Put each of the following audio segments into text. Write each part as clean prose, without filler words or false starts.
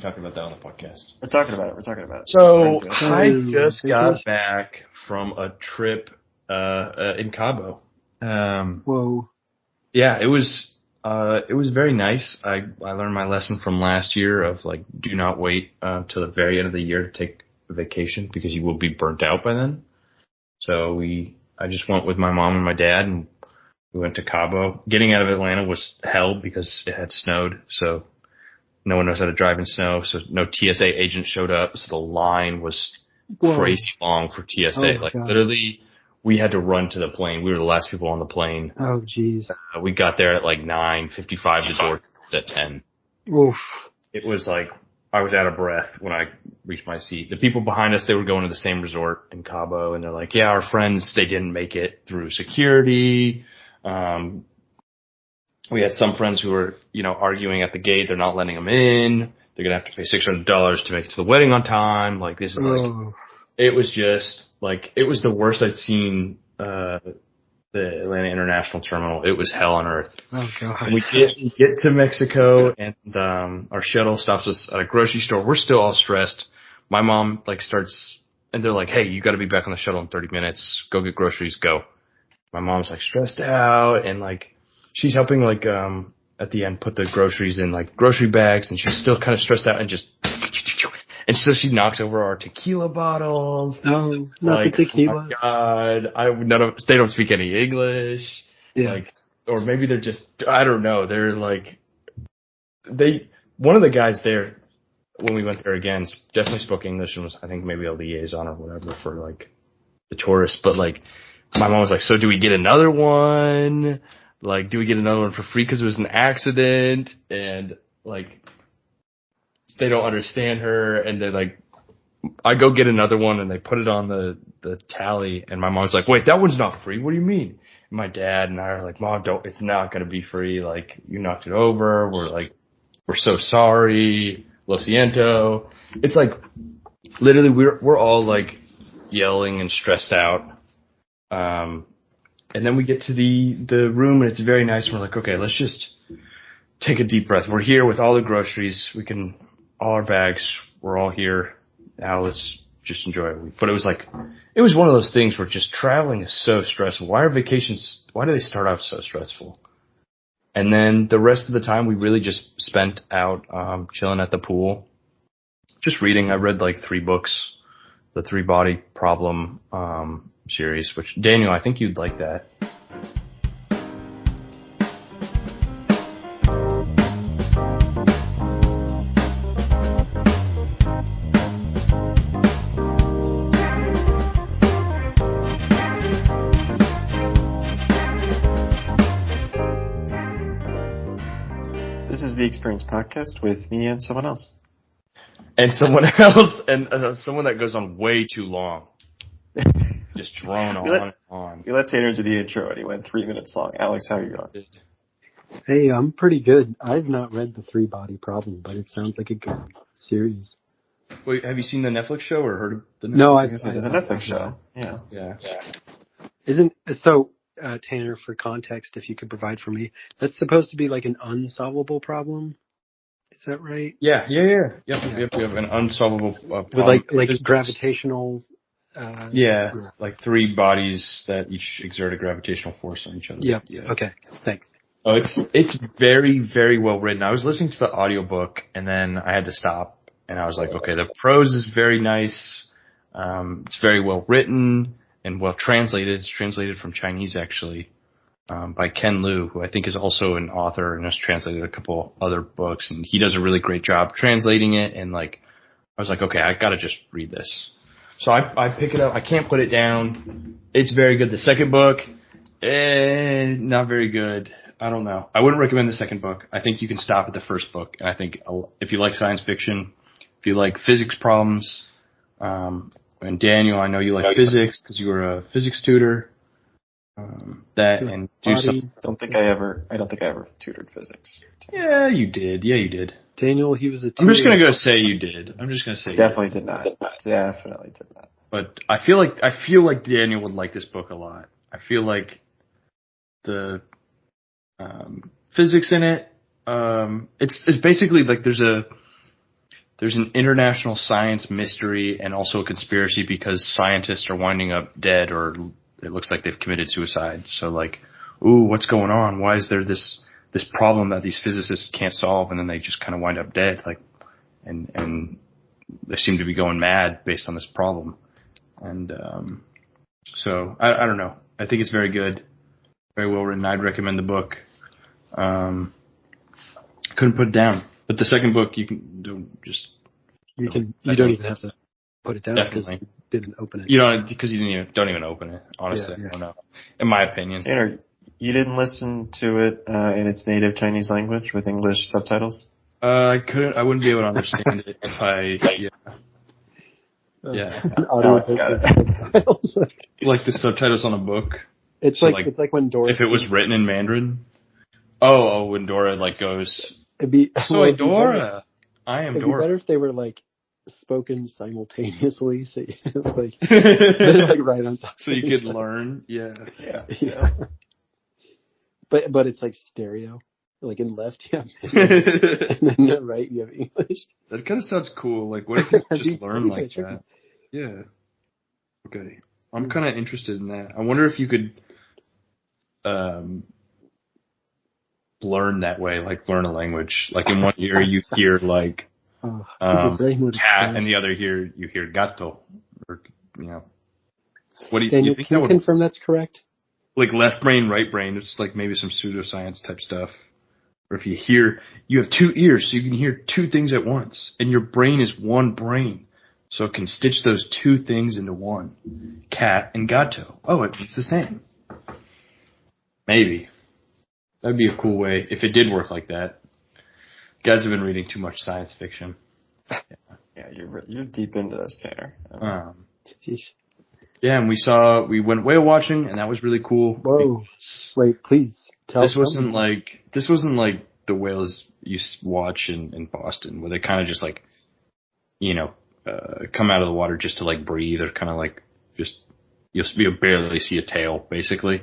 can talk about that on the podcast. We're talking about it. So I just got back from a trip in Cabo. Whoa. Yeah, it was very nice. I learned my lesson from last year of like do not wait till the very end of the year to take a vacation because you will be burnt out by then. So I just went with my mom and my dad and we went to Cabo. Getting out of Atlanta was hell because it had snowed, so no one knows how to drive in snow, so no TSA agent showed up, so the line was crazy long for TSA. Literally, we had to run to the plane. We were the last people on the plane. Oh, jeez. We got there at like 9:55. The door was at 10. Oof. It was like I was out of breath when I reached my seat. The people behind us, they were going to the same resort in Cabo, and they're like, yeah, our friends, they didn't make it through security. We had some friends who were, arguing at the gate. They're not letting them in. They're going to have to pay $600 to make it to the wedding on time. Like, this is it was just like, it was the worst I'd seen, the Atlanta International Terminal. It was hell on earth. Oh, God. And we get to Mexico and, our shuttle stops us at a grocery store. We're still all stressed. My mom, starts, and they're like, hey, you got to be back on the shuttle in 30 minutes. Go get groceries. Go. My mom's stressed out and she's helping at the end put the groceries in grocery bags and she's still kind of stressed out and so she knocks over our tequila bottles. No, not the tequila. Oh my God. They don't speak any English. Yeah. Or maybe they're just, I don't know. They're one of the guys there when we went there again definitely spoke English and was, I think, maybe a liaison or whatever for the tourists. But my mom was like, so do we get another one? Do we get another one for free because it was an accident? And, they don't understand her. And they're I go get another one and they put it on the tally. And my mom's like, wait, that one's not free. What do you mean? And my dad and I are like, Mom, it's not going to be free. You knocked it over. We're so sorry. Lo siento. It's literally we're all yelling and stressed out. And then we get to the room and it's very nice. And we're like, okay, let's just take a deep breath. We're here with all the groceries. All our bags, we're all here. Now let's just enjoy it. But it was one of those things where just traveling is so stressful. Why do they start out so stressful? And then the rest of the time we really just spent out, chilling at the pool, just reading. I read 3 books, the 3-Body Problem, series, which Daniel, I think you'd like that. This is the Experience Podcast with me and someone else. And someone else, and someone that goes on way too long. Just drone on and on. We let Tanner do the intro and he went 3 minutes long. Alex, how are you going? Hey, I'm pretty good. I've not read the 3-Body Problem, but it sounds like a good series. Wait, have you seen the Netflix show or heard of the Netflix? No, there's a Netflix show. Yeah. Yeah. Tanner, for context, if you could provide for me, that's supposed to be an unsolvable problem. Is that right? Yeah. Yep. We have an unsolvable problem. With gravitational. 3 bodies that each exert a gravitational force on each other. Yep. Yeah. Okay. Thanks. Oh, it's very, very well written. I was listening to the audiobook and then I had to stop and I was like, okay, the prose is very nice. It's very well written and well translated. It's translated from Chinese actually, by Ken Liu, who I think is also an author and has translated a couple other books, and he does a really great job translating it. And I was like, okay, I gotta just read this. So I pick it up. I can't put it down. It's very good. The second book, not very good. I don't know. I wouldn't recommend the second book. I think you can stop at the first book. And I think if you like science fiction, if you like physics problems, and Daniel, I know you like physics because you were a physics tutor. And do something. I don't think I ever tutored physics. Yeah, you did. Daniel, he was a tutor. I'm just gonna go say you did. Definitely did not. Definitely did not. But I feel like Daniel would like this book a lot. I feel like the physics in it. It's basically there's there's an international science mystery and also a conspiracy because scientists are winding up dead or it looks like they've committed suicide. So like, ooh, what's going on? Why is there this problem that these physicists can't solve and then they just kind of wind up dead? Like, and they seem to be going mad based on this problem. And so I don't know. I think it's very good, very well written. I'd recommend the book. Couldn't put it down. But the second book, you don't even have to put it down because definitely you didn't open it. You don't because you don't even open it. Honestly, Yeah. I don't know. In my opinion, Tanner, you didn't listen to it in its native Chinese language with English subtitles? I couldn't. I wouldn't be able to understand it if I. Yeah. Audio Got it. Like the subtitles on a book. It's So, like it's like when Dora. If it was written in Mandarin. Oh, when Dora like goes. It'd be Soy Dora. I am It'd Dora. be better if they were like spoken simultaneously, so you, like they're like right on top. So you could learn. Yeah. Yeah. But it's like stereo. Like in left you have Mandarin, and then in the right you have English. That kind of sounds cool. Like, what if you That'd just be learn pretty like tricky. that? Yeah. Okay. I'm kind of interested in that. I wonder if you could learn that way, like learn a language. Like in one ear you hear like Your brain would cat, explode. and the other ear you hear gato, or What do you, Daniel, you think can that you would confirm that's correct? like left brain, right brain? It's like maybe some pseudoscience type stuff. Or if you have two ears, so you can hear two things at once, and your brain is one brain, so it can stitch those two things into one. Cat and gato. Oh, it's the same. Maybe. That'd be a cool way if it did work like that. You guys have been reading too much science fiction. Yeah, you're deep into this, Tanner. Yeah, and we went whale watching, and that was really cool. Whoa! Wait, please tell. This wasn't like the whales you watch in Boston, where they kind of just like, come out of the water just to like breathe, or kind of like just you'll barely see a tail, basically.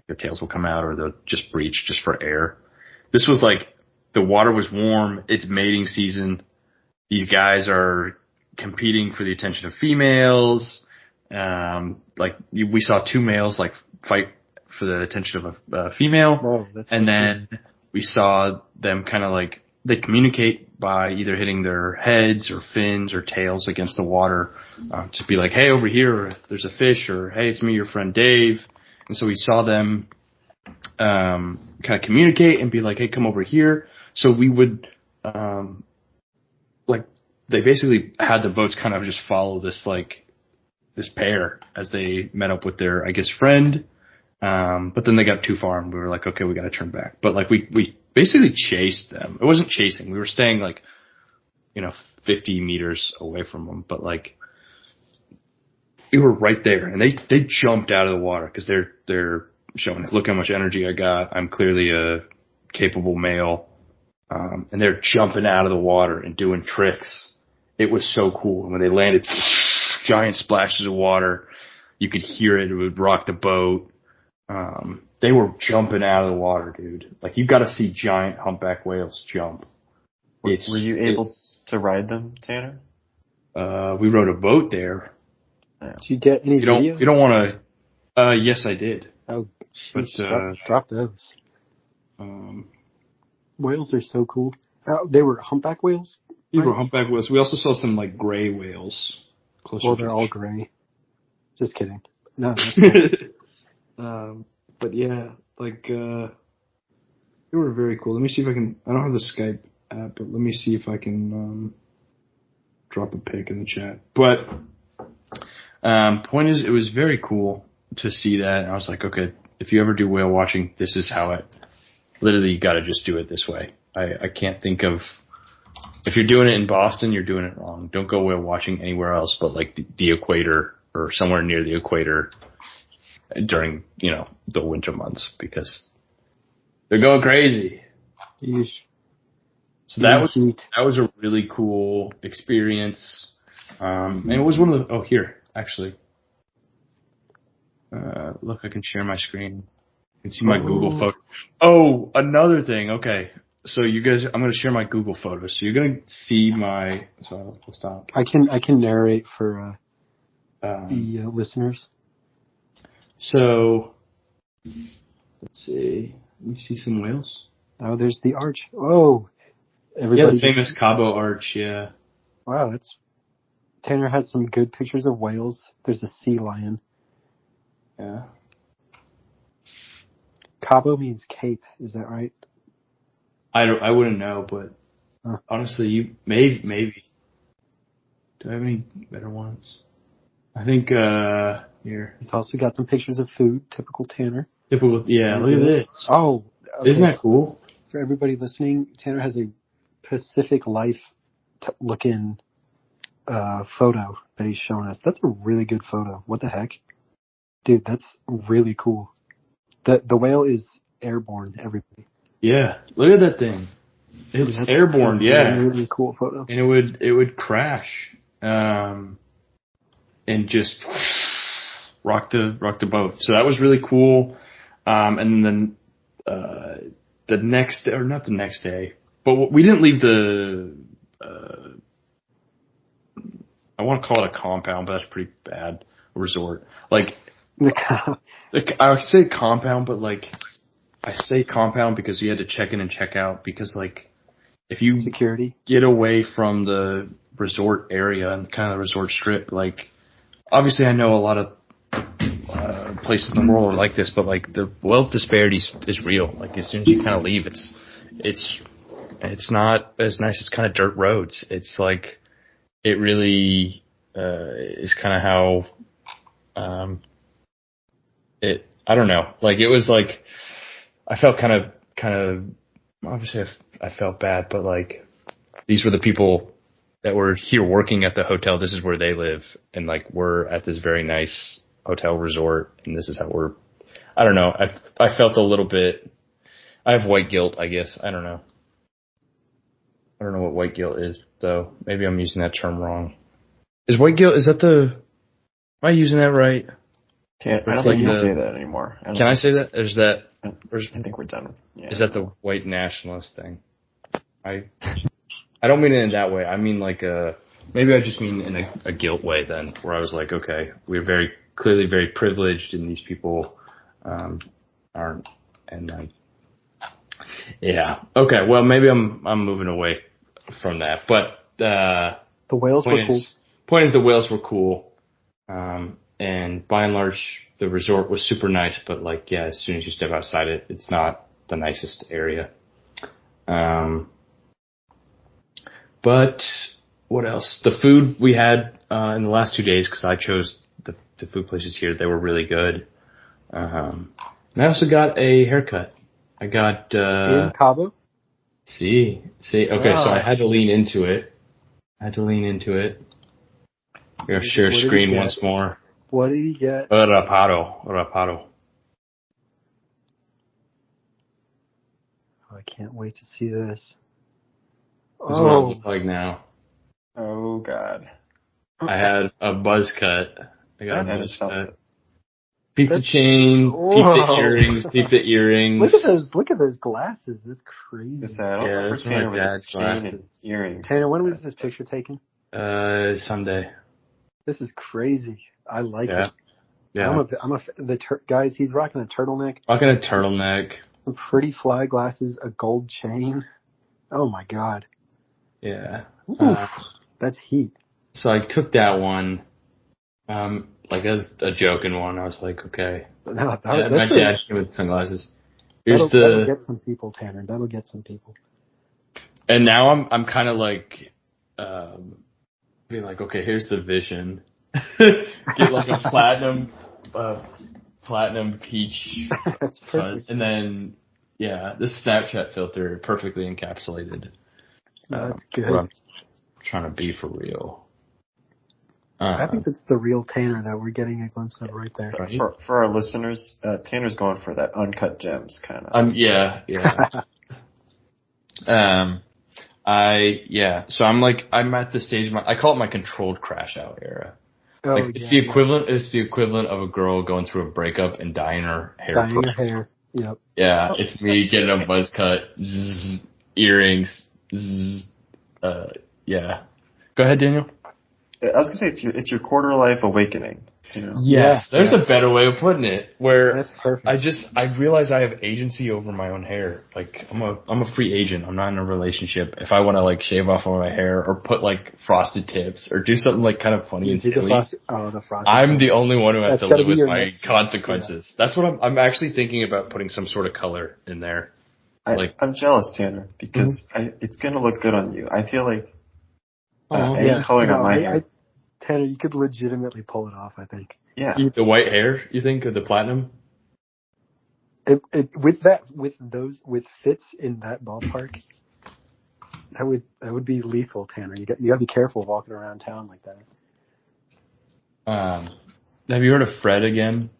Their tails will come out, or they'll just breach just for air. This was like the water was warm. It's mating season. These guys are competing for the attention of females. We saw two males like fight for the attention of a female. Whoa, that's and so then cool. we saw them kind of like they communicate by either hitting their heads or fins or tails against the water to be like, hey, over here there's a fish, or hey, it's me, your friend Dave. And so we saw them kind of communicate and be like, hey, come over here. So we would they basically had the boats kind of just follow this pair as they met up with their, I guess, friend. But then they got too far and we were like, okay, we got to turn back. But like we basically chased them. It wasn't chasing. We were staying 50 meters away from them. But like we were right there, and they jumped out of the water because they're showing, look how much energy I got. I'm clearly a capable male. And they're jumping out of the water and doing tricks. It was so cool. And when they landed, giant splashes of water. You could hear it. It would rock the boat. They were jumping out of the water, dude. Like, you've got to see giant humpback whales jump. Were you able to ride them, Tanner? We rode a boat there. Did you get any videos? You don't want to. Yes, I did. Oh, but drop those. Whales are so cool. They were humpback whales? These were humpback whales. We also saw some gray whales. Well, they're all gray. Just kidding. No. But yeah, they were very cool. Let me see if I can. I don't have the Skype app, but let me see if I can drop a pic in the chat. But point is, it was very cool to see that. And I was like, okay, if you ever do whale watching, this is how it. Literally, you got to just do it this way. I can't think of. If you're doing it in Boston, you're doing it wrong. Don't go whale watching anywhere else but the equator or somewhere near the equator during, the winter months, because they're going crazy. Yeesh. So that was a really cool experience. And it was one of the, here, actually. Look, I can share my screen. You can see my Google photo. Oh, another thing. Okay. So you guys, I'm going to share my Google photos. So you're going to see my. So I'll stop. I can narrate for the listeners. So let's see. Let me see some whales. Oh, there's the arch. Oh, Yeah, everybody. the famous Cabo Arch. Yeah. Wow, Tanner has some good pictures of whales. There's a sea lion. Yeah. Cabo means cape. Is that right? I wouldn't know, but honestly, you maybe. Do I have any better ones? I think here. He's also got some pictures of food. Typical Tanner. Typical. Yeah. Look at this. Oh, okay. Isn't that cool? For everybody listening, Tanner has a Pacific Life looking photo that he's showing us. That's a really good photo. What the heck? Dude, that's really cool. The whale is airborne, everybody. Yeah. Look at that thing. It's airborne, yeah. Really cool photo. And it would crash. And just rock the boat. So that was really cool. And then the next, or not the next day, but we didn't leave the, I want to call it a compound, but that's pretty bad. A resort. Like, I would say compound, but like, I say compound because you had to check in and check out because like, if you security get away from the resort area and kind of the resort strip, like, obviously I know a lot of places in the world are like this, but like the wealth disparity is real. Like as soon as you kind of leave, it's not as nice as kind of dirt roads. It's like it really is kind of how I don't know. Like it was like I felt kind of obviously I felt bad, but like these were the people that were here working at the hotel. This is where they live, and like we're at this very nice hotel resort, and this is how we're. I don't know. I felt a little bit. I have white guilt, I guess. I don't know. I don't know what white guilt is, though. Maybe I'm using that term wrong. Is white guilt? Is that the? Am I using that right? I don't think you can say that anymore. Can I say that? Is that? I think we're done. Yeah, is that the white nationalist thing? I don't mean it in that way. I mean like maybe I just mean in a guilt way then, where I was like, okay, we're very clearly very privileged, and these people aren't. And then, yeah, okay. Well, maybe I'm moving away from that, but the whales were cool. Point is, the whales were cool, and by and large, the resort was super nice. But like, yeah, as soon as you step outside it, it's not the nicest area. But what else? The food we had in the last 2 days, because I chose the food places here, they were really good. And I also got a haircut. I got in Cabo. See. Okay, so I had to lean into it. We're gonna share screen once more. What did he get? Rapado. Oh, I can't wait to see this. This is what I look like now. Oh God. I had a buzz cut. I got a buzz cut. Peep the chain, peep the earrings. Look at those glasses. That's crazy. Those are my dad's glasses. Earrings. Tanner, when was this picture taken? Sunday. This is crazy. I like it. Yeah. Guys, he's rocking a turtleneck. Some pretty fly glasses, a gold chain. Oh my God. Yeah. That's heat. So I took that one, like as a joking one. I was like, okay. My dad came with sunglasses. That'll get some people, Tanner. That'll get some people. And now I'm kind of like, being like, okay, here's the vision. Get like a platinum peach. That's perfect. And then, yeah, this Snapchat filter perfectly encapsulated. That's good. What I'm trying to be for real. Uh-huh. I think that's the real Tanner that we're getting a glimpse of right there. Right. For our listeners, Tanner's going for that uncut gems kind of. Yeah. So I'm at the stage I call it my controlled crash out era. It's the equivalent of a girl going through a breakup and dyeing her hair. Yep. Yeah, it's me getting a buzz cut. earrings. Yeah. Go ahead, Daniel. I was gonna say it's your quarter life awakening. You know. Yes, there's yes. a better way of putting it. Where That's perfect. I realize I have agency over my own hair. Like I'm a free agent. I'm not in a relationship. If I want to like shave off all my hair or put like frosted tips or do something like kind of funny and Do silly, the frosted I'm tips. the only one who has That's to gotta live be with your my next- consequences. That's what I'm actually thinking about, putting some sort of color in there. I'm jealous, Tanner, because it's gonna look good on you. I feel like any coloring on my hair. Tanner, you could legitimately pull it off, I think. Yeah. The white hair, you think, or the platinum? With fits in that ballpark, that would be lethal, Tanner. You got to be careful walking around town like that. Have you heard of Fred again?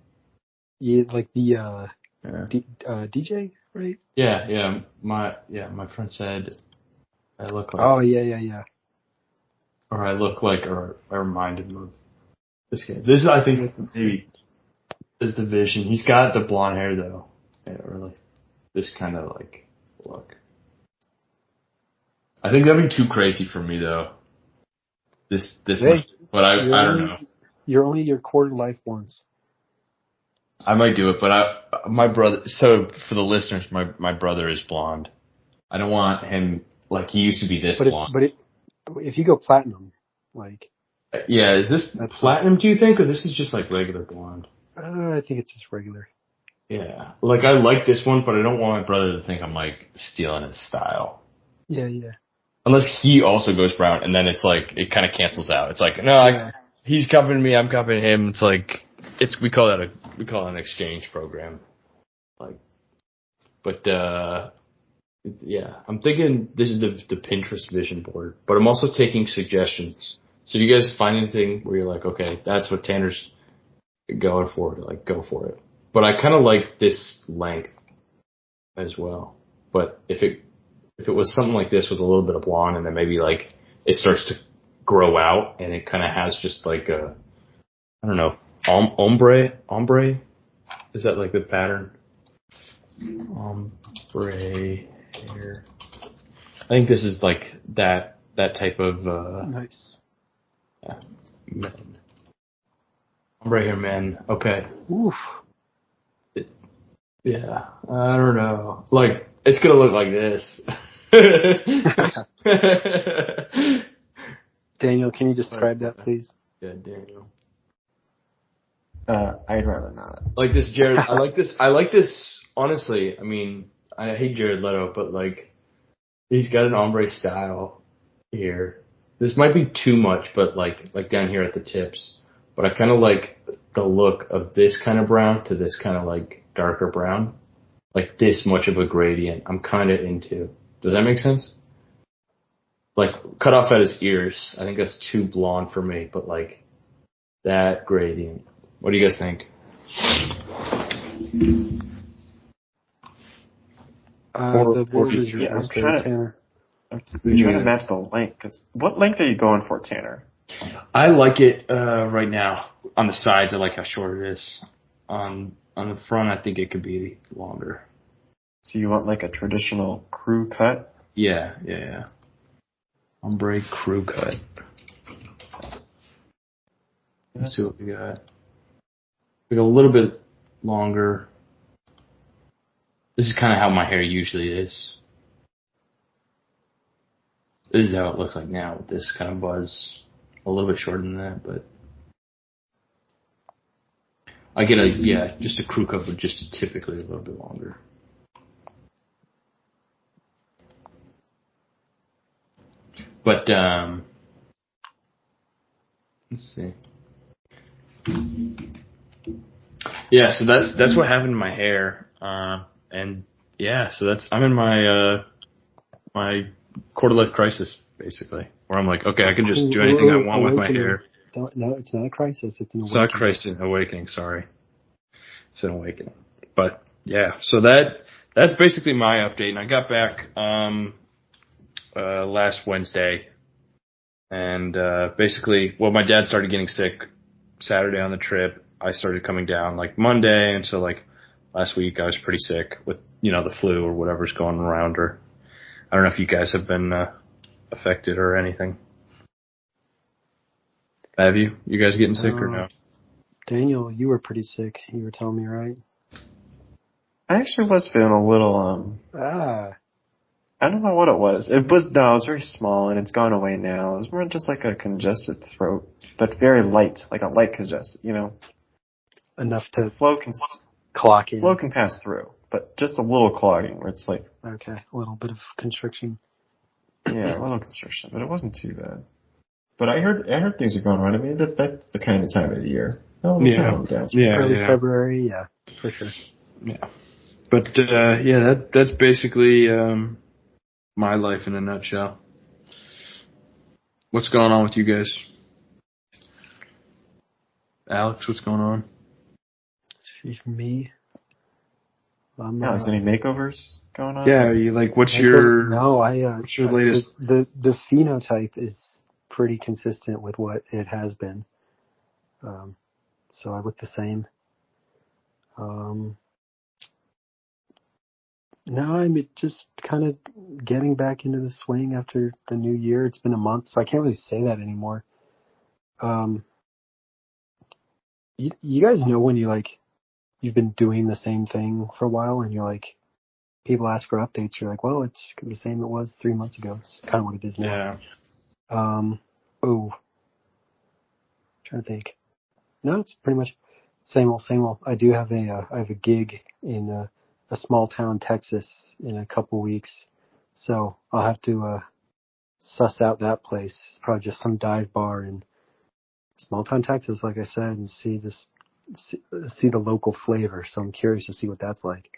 Yeah, like the DJ, right? Yeah. My friend said I look like. Oh yeah. Or I look like, or I reminded him of this guy. This is, I think, maybe is the vision. He's got the blonde hair though, or like this kind of like look. I think that'd be too crazy for me though. This much, but I don't know. You're only your quarter life once. I might do it, but my brother. So for the listeners, my brother is blonde. I don't want him like he used to be this blonde. If you go platinum, like. Yeah, is this platinum, do you think, or this is just like regular blonde? I think it's just regular. Yeah. Like, I like this one, but I don't want my brother to think I'm, like, stealing his style. Yeah. Unless he also goes brown, and then it's like, it kind of cancels out. It's like, no, he's copying me, I'm copying him. It's like, we call it an exchange program. Like, but, yeah, I'm thinking this is the Pinterest vision board, but I'm also taking suggestions. So do you guys find anything where you're like, okay, that's what Tanner's going for, like, go for it. But I kind of like this length as well. But if it was something like this with a little bit of blonde and then maybe like it starts to grow out and it kind of has just like a, I don't know, ombre? Is that like the pattern? Ombre hair. I think this is like that type of nice. Men. Ombre hair men. Okay. Oof. Yeah. I don't know. Like, it's gonna look like this. Daniel, can you describe that, please? Yeah, Daniel. I'd rather not. Like this, Jared. I like this. Honestly, I mean, I hate Jared Leto, but like, he's got an ombre style here. This might be too much, but like down here at the tips. But I kind of like the look of this kind of brown to this kind of like darker brown. Like this much of a gradient. I'm kind of into. Does that make sense? Like cut off at his ears. I think that's too blonde for me. But like that gradient. What do you guys think? The board is your Tanner. I'm trying to match the length. Cause what length are you going for, Tanner? I like it right now. On the sides, I like how short it is. On the front, I think it could be longer. So you want like a traditional crew cut? Yeah. Ombre crew cut. Let's see what we got. Like a little bit longer. This is kind of how my hair usually is. This is how it looks like now with this kind of buzz. A little bit shorter than that, but I get just a crew cut, but just typically a little bit longer. But let's see. Yeah, so that's what happened to my hair, and yeah, so I'm in my my quarter life crisis basically, where I'm like, okay, I can just do anything I want with my hair. No, it's not a crisis. It's an awakening. It's not a crisis, awakening. Sorry, it's an awakening. But yeah, so that's basically my update. And I got back last Wednesday, and basically, my dad started getting sick Saturday on the trip. I started coming down like Monday, and so like last week I was pretty sick with the flu or whatever's going around, or I don't know if you guys have been affected or anything. Have you? You guys getting sick or no? Daniel, you were pretty sick. You were telling me, right? I actually was feeling a little, I don't know what it was. It was very small and it's gone away now. It was more just like a congested throat, but very light, like a light congested, Enough to flow can clock in. Flow can pass through, but just a little clogging where it's like. Okay, a little bit of constriction. Yeah, a little constriction, but it wasn't too bad. But I heard things are going on. I mean, that's the kind of time of the year. Early February, yeah, for sure. Yeah, but that's basically my life in a nutshell. What's going on with you guys? Alex, what's going on? Me? Alex, any makeovers going on? Yeah, are you what's your latest? The phenotype is pretty consistent with what it has been. So I look the same. Now I'm just kind of getting back into the swing after the new year. It's been a month, so I can't really say that anymore. You guys know when you've been doing the same thing for a while and you're people ask for updates. You're well, it's the same it was 3 months ago. It's kind of what it is now. Yeah. Trying to think. No, it's pretty much same old. I do have I have a gig in a small town, Texas, in a couple weeks. So I'll have to suss out that place. It's probably just some dive bar in small town Texas, like I said, and see the local flavor. So I'm curious to see what that's like.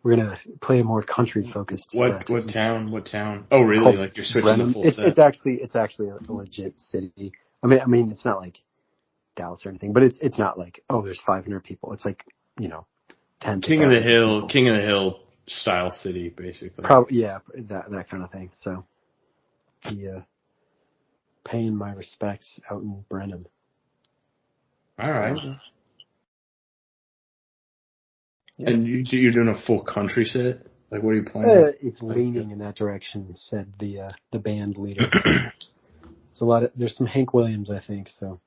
We're gonna play a more country focused. What town? Oh, really? You're switching Brenham. the full set? It's actually a legit city. I mean, it's not like Dallas or anything, but it's not there's 500 people. It's 10. King of the Hill style city, basically. Probably, yeah, that kind of thing. So, paying my respects out in Brenham. All right. Yeah. And you're doing a full country set? What are you playing? It's leaning in that direction, said the band leader. It's there's some Hank Williams, I think, so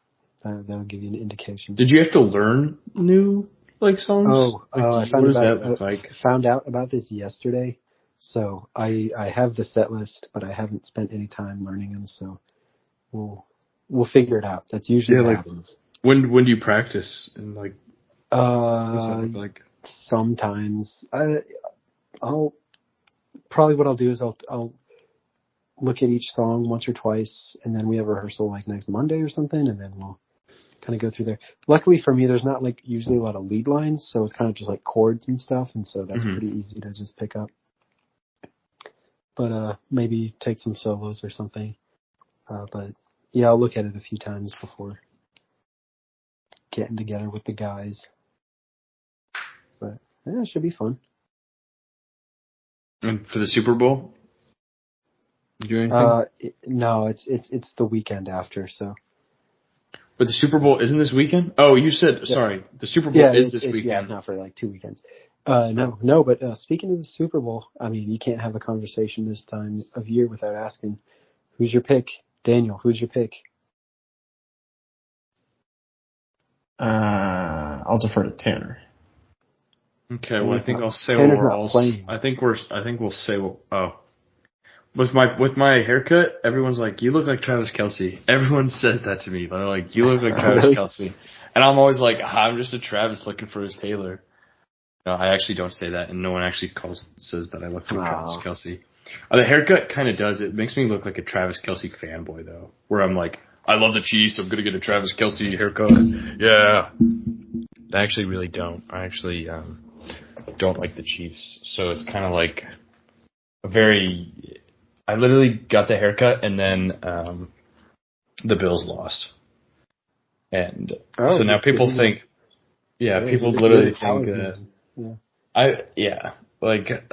that'll give you an indication. Did you have to learn new songs? I found out about this yesterday. So I have the set list, but I haven't spent any time learning them. So we'll figure it out. That's usually what happens. When do you practice? And sometimes I'll probably what I'll do is I'll look at each song once or twice, and then we have rehearsal next Monday or something, and then we'll kind of go through there. Luckily for me, there's not usually a lot of lead lines, so it's kind of just chords and stuff, and so that's pretty easy to just pick up. But maybe take some solos or something. But yeah, I'll look at it a few times before getting together with the guys. But yeah, it should be fun. And for the Super Bowl? You do anything? No, it's the weekend after, so. But the Super Bowl isn't this weekend? Oh, you said, sorry, the Super Bowl is this weekend. Yeah, not for 2 weekends. No, but speaking of the Super Bowl, I mean, you can't have a conversation this time of year without asking, who's your pick? Daniel, who's your pick? I'll defer to Tanner. Okay, well, I think I'll say Tanner's what we're not all. playing. I think we'll say with my haircut, everyone's you look like Travis Kelce. Everyone says that to me. They're you look like Travis Kelce, and I'm always I'm just a Travis looking for his Taylor. No, I actually don't say that, and no one actually says that I look like Travis Kelce. The haircut kind of does. It makes me look like a Travis Kelce fanboy, though, where I'm I love the Chiefs. I'm gonna get a Travis Kelce haircut. Yeah. I actually really don't. I actually don't like the Chiefs, so it's kind of a very. I literally got the haircut, and then the Bills lost, and so now people think. Yeah, people literally think that.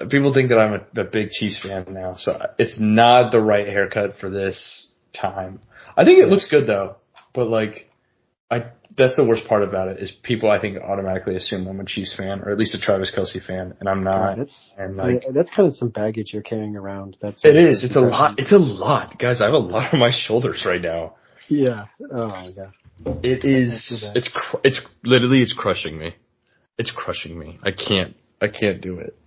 People think that I'm a big Chiefs fan now, so it's not the right haircut for this time. I think it looks good though, but that's the worst part about it is people I think automatically assume I'm a Chiefs fan or at least a Travis Kelce fan, and I'm not. That's kind of some baggage you're carrying around. It is. It's a lot. It's a lot, guys. I have a lot on my shoulders right now. Yeah. Oh my gosh. It is. It's literally it's crushing me. It's crushing me. I can't do it.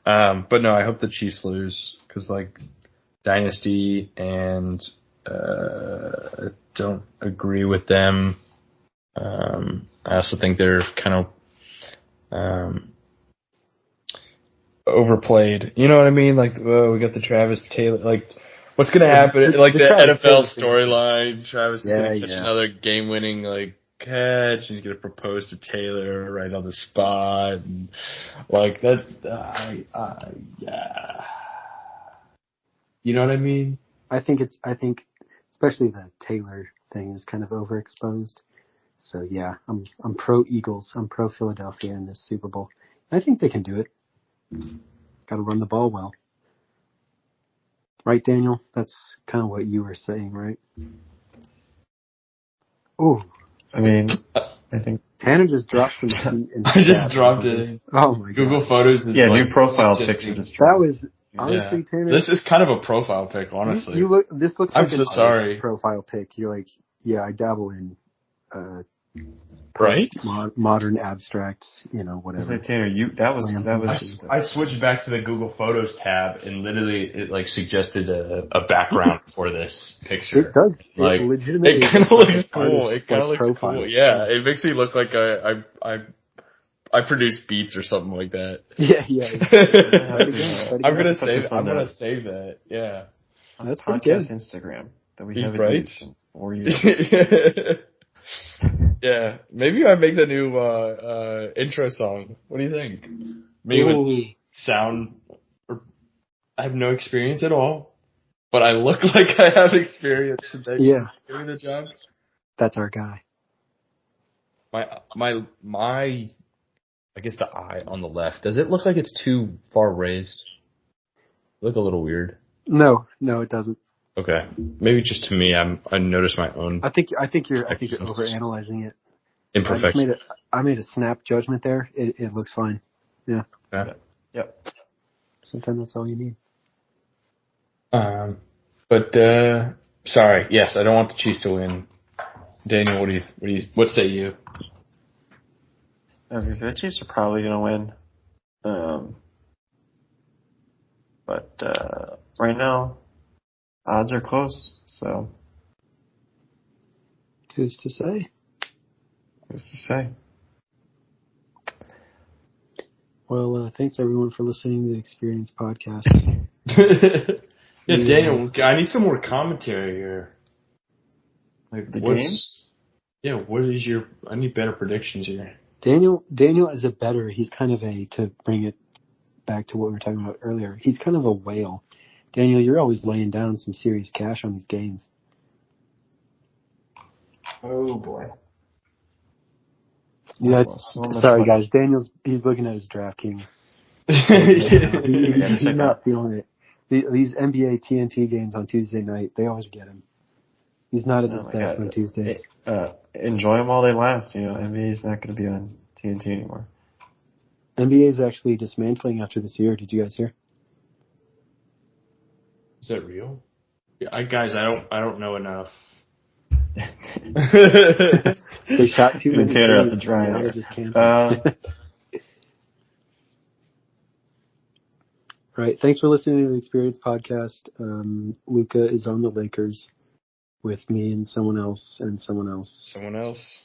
But no, I hope the Chiefs lose because like dynasty and I don't agree with them. I also think they're kind of overplayed. You know what I mean? Like, we got the Travis Taylor. Like, what's going to happen? Like the NFL storyline. Travis is going to catch another game-winning like catch. He's going to propose to Taylor right on the spot. And, like that. Yeah. You know what I mean? I think especially the Taylor thing is kind of overexposed. So yeah, I'm pro Eagles. I'm pro Philadelphia in this Super Bowl. I think they can do it. Got to run the ball well. Right, Daniel? That's kind of what you were saying, right? Oh. I mean, I think Tanner just dropped some heat in the I just dropped it. Oh my god. Google Photos is new profile picture just dropped. That was honestly, Tanner. This is kind of a profile pic, honestly. This looks like I'm so sorry. Profile pic. You're like, yeah, I dabble in right? Modern abstract, whatever. Like, Tanner, that was. I switched back to the Google Photos tab, and literally it like suggested a background for this picture. It does. Like, legitimately. It kind of looks cool. It kind of like looks cool. Yeah, it makes me look like I produce beats or something like that. Yeah. I'm gonna save that. Yeah. That's podcast Instagram that we haven't used in 4 years. Yeah, maybe I make the new intro song. What do you think? Maybe it would sound. I have no experience at all, but I look like I have experience. Should they give me the job? That's our guy. My. I guess the eye on the left. Does it look like it's too far raised? Look a little weird. No, it doesn't. Okay, maybe just to me, I noticed my own. I think you're overanalyzing it. Imperfect. I made a snap judgment there. It looks fine. Yeah. Yep. Sometimes that's all you need. But sorry. Yes, I don't want the Chiefs to win. Daniel, what say you? I was gonna say the Chiefs are probably gonna win. But right now, odds are close, so. Who's to say? Well, thanks everyone for listening to the Experience Podcast. Daniel, I need some more commentary here. Like the game? Yeah, I need better predictions here. Daniel is a better, he's kind of to bring it back to what we were talking about earlier, he's kind of a whale. Daniel, you're always laying down some serious cash on these games. Oh boy. Yeah, sorry guys. He's looking at his DraftKings. He's not feeling it. These NBA TNT games on Tuesday night, they always get him. He's not at his best on Tuesdays. Enjoy them while they last. NBA is not going to be on TNT anymore. NBA is actually dismantling after this year. Did you guys hear? Is that real? Yeah, I don't know enough. They shot too many. Tanner at the dry. Right. Thanks for listening to the Experience Podcast. Luca is on the Lakers with me and someone else. Someone else.